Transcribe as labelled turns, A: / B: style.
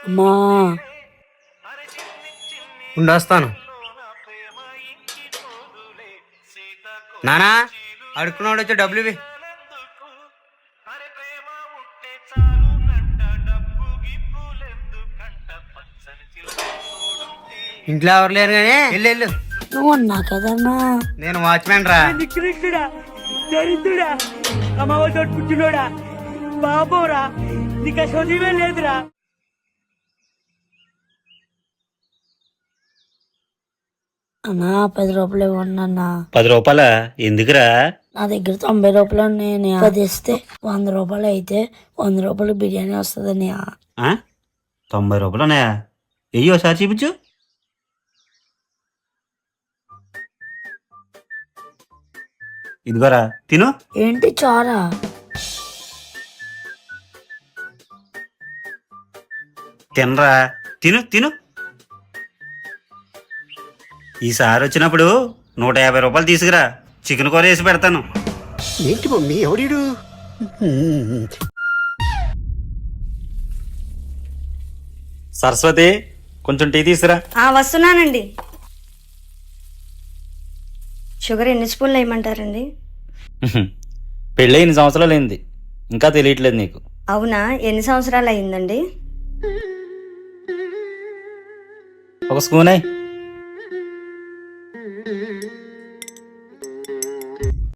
A: అమ్మా
B: ఉండొస్తాను. నానా అడుక్కున్నాడు వచ్చి డబ్బులు ఇవి. ఇంట్లో ఎవరు లేరు కానీ వెళ్ళు.
A: నువ్వు అన్నా కదన్నా.
B: నేను వాచ్మెన్ రా.
C: నికృష్టుడా, దరిద్రుడా, అమ్మతో పుట్టినోడా, బాబోరా, నీకు చదివే లేదురా.
A: అన్నా 10 రూపాయలు ఇవ్వండి అన్నా.
D: 10 రూపాయల ఎందుకురా?
A: నా దగ్గర 90 రూపాయలు ఉన్నాయి. 10 ఇస్తే 100 రూపాయలు అయితే 100 రూపాయలు బిర్యానీ వస్తుందని.
D: 90 రూపాయలు ఉన్నాయా? వెయ్యి ఒకసారి చూపించు. ఇదిగోరా తిను.
A: ఏంటి చారా?
D: తినరా, తిను తిను. ఈసారి వచ్చినప్పుడు 150 రూపాయలు తీసుకురా, చికెన్ కూర వేసి పెడతాను.
B: ఏంటి మమ్మీ ఎవడీడు?
E: సరస్వతి, కొంచెం టీ తీసురా.
F: వస్తున్నానండి. షుగర్ ఎన్ని స్పూన్లు వేయమంటారండి?
E: పెళ్ళి 8 సంవత్సరాలు అయింది, ఇంకా తెలియట్లేదు నీకు?
F: అవునా, ఎన్ని సంవత్సరాలు అయిందండి?
E: 1 స్పూన్ అయ్యి.